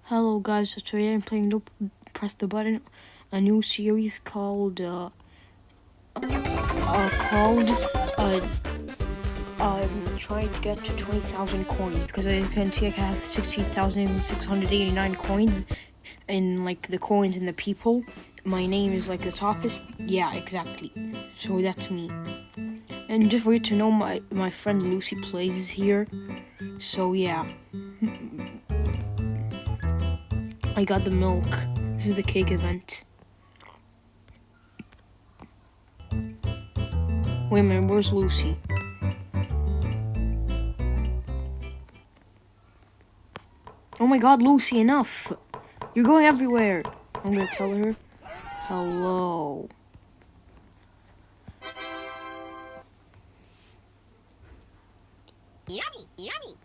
Hello guys, so today I'm playing Don't Press the Button, a new series called I'm trying to get to 20,000 coins because as you can see I have 60,689 coins in like the coins and the people. My name is like the toppest. Yeah, exactly. So that's me. And just for you to know, my friend Lucy Plays is here. So yeah. I got the milk. This is the cake event. Wait a minute, where's Lucy? Oh my god, Lucy, enough! You're going everywhere! I'm gonna tell her. Hello. Yummy, yummy,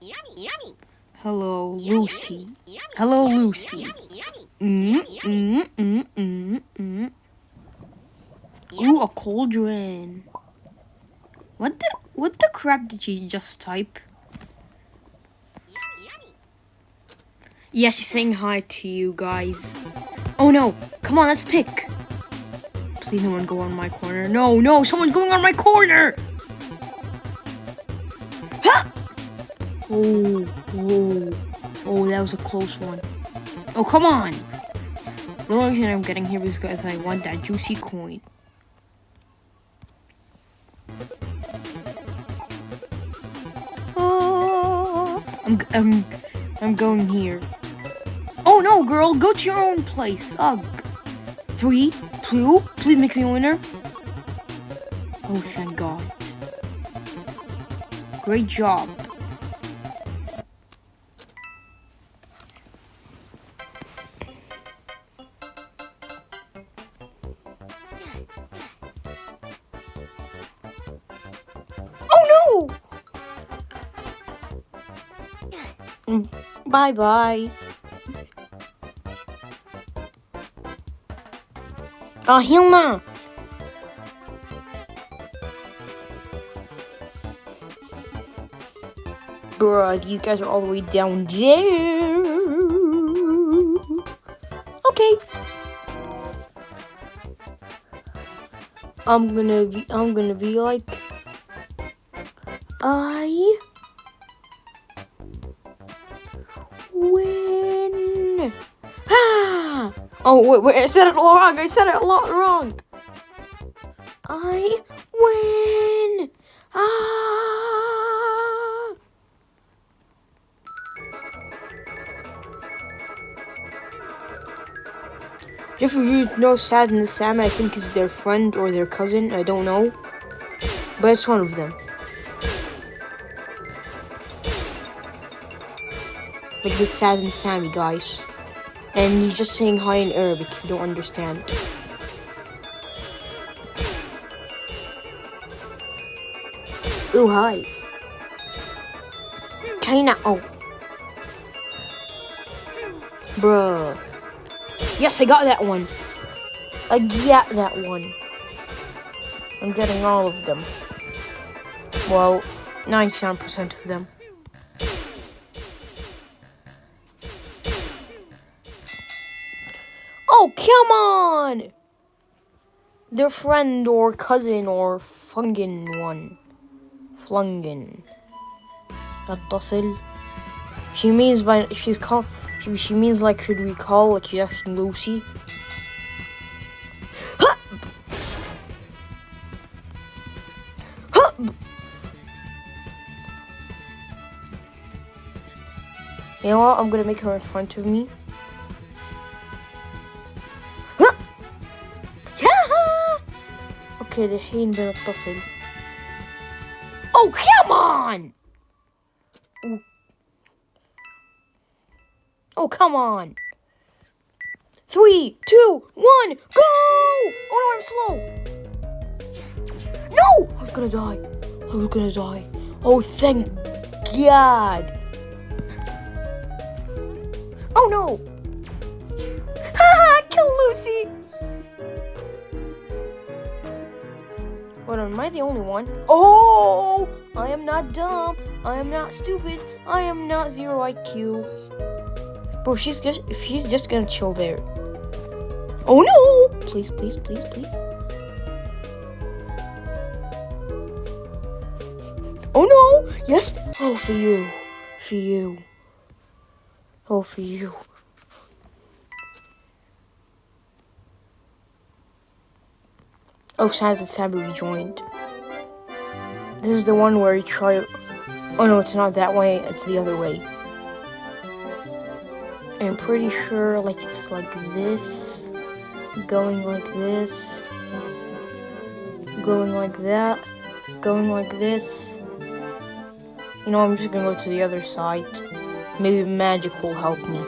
yummy, yummy. Hello, Lucy. Hello, Lucy. Ooh, a cauldron. What the crap did you just type? Yeah, she's saying hi to you guys. Oh no! Come on, let's pick. Please, no one go on my corner. No, someone's going on my corner. Oh, that was a close one. Oh, come on. The only reason I'm getting here is because I want that juicy coin. Oh, I'm going here. Oh no, girl, go to your own place. Ugh. 3, 2, please make me a winner. Oh, thank God. Great job. Oh no! Bye-bye. Oh, hell no. Bruh, these guys are all the way down there. Okay. I'm gonna be like, I win. Ah! Oh, wait, I said it wrong. I win. Ah! Just for you to know, Sad and Sam, I think is their friend or their cousin. I don't know. But it's one of them. Like this Sad and Sammy, guys. And he's just saying hi in Arabic if you don't understand. Ooh, hi. China. Oh. Bruh. Yes, I got that one. I get that one. I'm getting all of them. Well, 99% of them. Oh, come on! Their friend or cousin or fungin one. Flungen. Attasil. She means she means like should we call, like she's asking Lucy. You know what? I'm gonna make her in front of me. Okay, الحين بنتصل. Oh, come on! Oh, come on! 3, 2, 1, go! Oh no, I'm slow. No! I was gonna die. Oh, thank God. Oh no! Haha, kill Lucy! What, am I the only one? Oh! I am not dumb. I am not stupid. I am not 0 IQ. Bro, if she's just gonna chill there. Oh no! Please, please, please, please. Oh no! Yes! Oh, for you. For you. Oh, for you. Oh, Sabu rejoined. This is the one where you try... Oh no, it's not that way, it's the other way. I'm pretty sure, like, it's like this, going like this, going like that, going like this. You know, I'm just gonna go to the other side. Maybe magic will help me.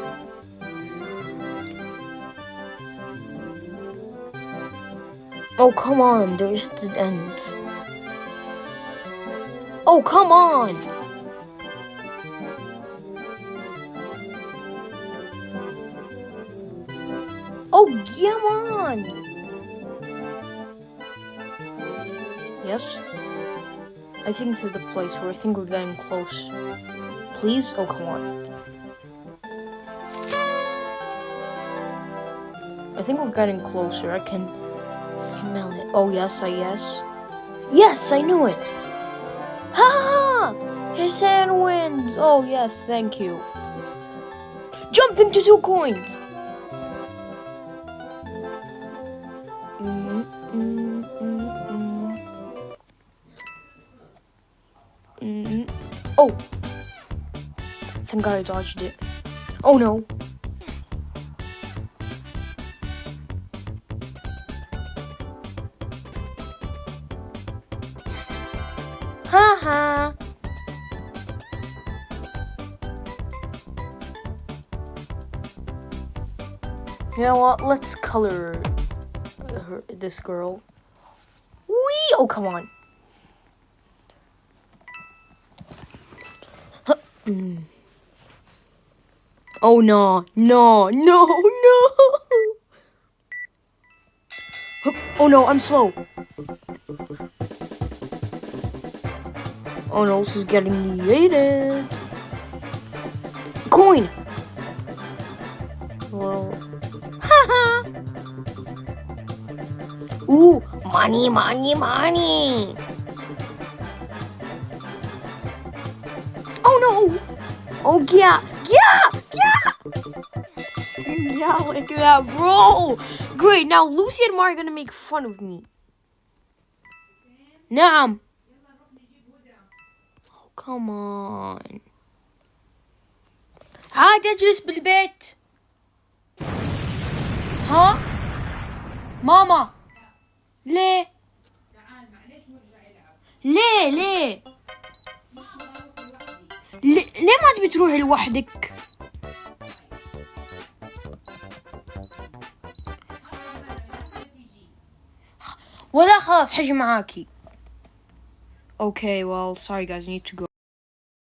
Oh, come on, there's the ends. Oh, come on! Oh, come on! Yes? I think this is the place where I think we're getting close. Please? Oh, come on. I think we're getting closer. I can smell it. Oh, yes, yes. Yes, I knew it! Ha! His hand wins! Oh, yes, thank you. Jump into 2 coins! Oh! Thank God I dodged it. Oh no! Haha! You know what? Let's color this girl. Whee! Oh, come on. Oh no, no, no, no! Oh no, I'm slow. Oh no, this is getting yeeted. Coin! Well, haha! Ooh, money, money, money! Oh no! Oh yeah, yeah, yeah! Yeah, like that, bro! Great, now Lucy and Mari are gonna make fun of me. Nam! Oh, come on. عاد اجلس بالبيت. ها؟ ماما ليه؟ ليه؟ ليه ما تبي تروحي لوحدك؟ ولا خلاص حجي معاكي. Okay, well, sorry guys, I need to go.